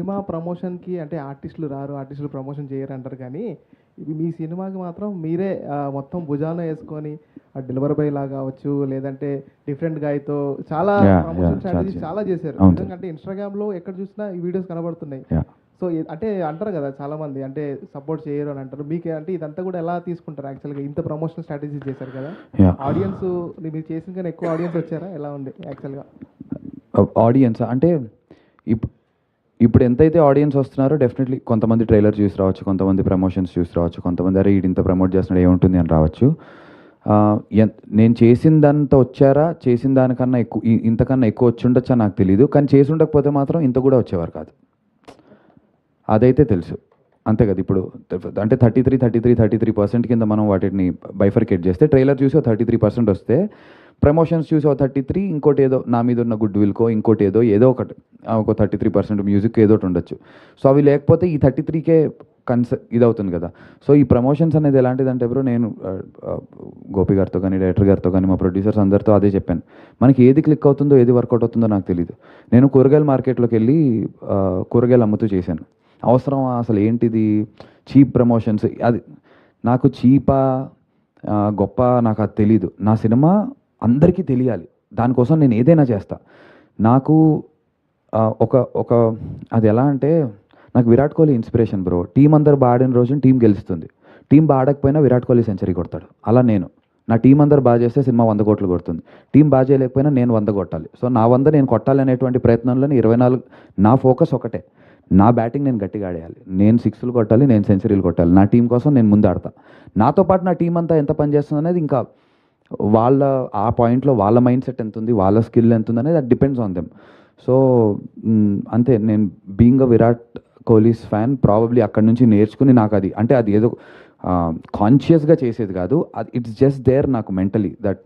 Cinema ప్రమోషన్‌కి అంటే ఆర్టిస్టులు రారు, ఆర్టిస్టులు ప్రమోషన్ చేయరు అంటారు కానీ, ఇది మీ సినిమాకి మాత్రం మీరే మొత్తం భుజాన యేసుకొని డెలివరీ బాయ్ లాగా కావచ్చు, లేదంటే డిఫరెంట్ గాయ్‌తో చాలా ప్రమోషన్ స్ట్రాటజీస్ చాలా చేశారు. నిజంగా అంటే ఇన్‌స్టాగ్రామ్‌లో ఎక్కడ చూసినా ఈ వీడియోస్ కనబడుతున్నాయి. సో, అంటే అంటారు కదా చాలామంది అంటే సపోర్ట్ చేయరు అని అంటారు. మీకు అంటే ఇదంతా కూడా ఎలా తీసుకుంటారు యాక్చువల్‌గా? ఇంత ప్రమోషనల్ స్ట్రాటజీస్ చేశారు కదా! ఆడియన్స్ మీరు చేసిన కన్నా ఎక్కువ ఆడియన్స్ వచ్చారా? ఎలా ఉంది యాక్చువల్‌గా? ఆడియన్స్ అంటే ఇప్పుడు ఎంతైతే ఆడియన్స్ వస్తున్నారో డెఫినెట్లీ కొంతమంది ట్రైలర్ చూసి రావచ్చు, కొంతమంది ప్రమోషన్స్ చూసి రావచ్చు, కొంతమంది అరే ఈడు ఇంత ప్రమోట్ చేస్తున్నాడు ఏముంటుంది అని రావచ్చు. నేను చేసిందంత వచ్చారా, చేసిన దానికన్నా ఎక్కువ ఇంతకన్నా ఎక్కువ వచ్చి ఉండొచ్చా నాకు తెలియదు. కానీ చేసి ఉండకపోతే మాత్రం ఇంత కూడా వచ్చేవారు కాదు, అదైతే తెలుసు. అంతే కదా. ఇప్పుడు అంటే 33% కింద మనం వాటిని బైఫర్కేట్ చేస్తే ట్రైలర్ చూసి 33% వస్తే, ప్రమోషన్స్ చూసి 33, ఇంకోటి ఏదో నా మీద ఉన్న గుడ్ విల్కో ఇంకోటి ఏదో ఒకటి ఒక 33% మ్యూజిక్ ఏదో ఒకటి ఉండొచ్చు. సో అవి లేకపోతే ఈ 33కే ఇదవుతుంది కదా. సో ఈ ప్రమోషన్స్ అనేది ఎలాంటిదంటే బ్రో, నేను గోపి గారితో కానీ డైరెక్టర్ గారితో కానీ మా ప్రొడ్యూసర్స్ అందరితో అదే చెప్పాను. మనకి ఏది క్లిక్ అవుతుందో ఏది వర్కౌట్ అవుతుందో నాకు తెలియదు. నేను కూరగాయల మార్కెట్లోకి వెళ్ళి కూరగాయలు అమ్ముతూ చేశాను. అవసరం అసలు ఏంటిది చీప్ ప్రమోషన్స్, అది నాకు చీపా గొప్ప నాకు అది తెలీదు. నా సినిమా అందరికీ తెలియాలి, దానికోసం నేను ఏదైనా చేస్తా. నాకు ఒక అది ఎలా అంటే, నాకు Virat Kohli inspiration bro. Team అందరు బాడిన రోజున టీం గెలుస్తుంది, టీం బాడకపోయినా విరాట్ కోహ్లీ సెంచరీ కొడతాడు. అలా నేను నా టీం అందరు బాగా చేస్తే సినిమా 100 కోట్లు కొడుతుంది, టీం బాగా చేయలేకపోయినా నేను 100 కొట్టాలి. సో నా 100 నేను కొట్టాలి అనేటువంటి ప్రయత్నంలో 24 నా ఫోకస్ ఒకటే. నా బ్యాటింగ్ నేను గట్టిగా ఆడేయాలి, నేను 6లు కొట్టాలి, నేను సెంచరీలు కొట్టాలి. నా టీం కోసం నేను ముందు ఆడతా. నాతో పాటు నా టీం అంతా ఎంత పనిచేస్తుంది అనేది ఇంకా వాళ్ళ ఆ పాయింట్లో వాళ్ళ మైండ్ సెట్ ఎంత ఉంది, వాళ్ళ స్కిల్ ఎంత ఉంది అనేది అది డిపెండ్స్ ఆన్ దెమ్. సో అంతే. నేను being a Virat Kohli's fan probably అక్కడ నుంచి నేర్చుకుని నాకు అది అంటే అది ఏదో కాన్షియస్గా చేసేది కాదు, అది ఇట్స్ జస్ట్ దేర్ నాకు మెంటలీ దట్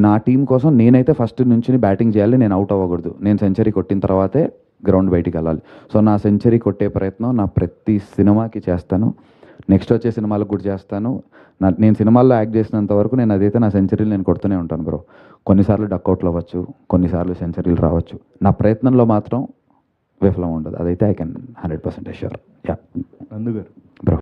నా టీం కోసం నేనైతే ఫస్ట్ నుంచి బ్యాటింగ్ చేయాలి, నేను అవుట్ అవ్వకూడదు. నేను సెంచరీ కొట్టిన తర్వాతే గ్రౌండ్ బయటికి వెళ్ళాలి. సో నా సెంచరీ కొట్టే ప్రయత్నం నా ప్రతి సినిమాకి చేస్తాను, నెక్స్ట్ వచ్చే సినిమాలకు కూడా చేస్తాను. నేను సినిమాల్లో యాక్ట్ చేసినంత వరకు నేను అదైతే నా సెంచరీలు నేను కొడుతూనే ఉంటాను బ్రో. కొన్నిసార్లు డక్అవుట్లు అవ్వచ్చు, కొన్నిసార్లు సెంచరీలు రావచ్చు, నా ప్రయత్నంలో మాత్రం విఫలం ఉండదు. అదైతే ఐ కెన్ 100% అష్యూర్. యా నందు గారు. బ్రో.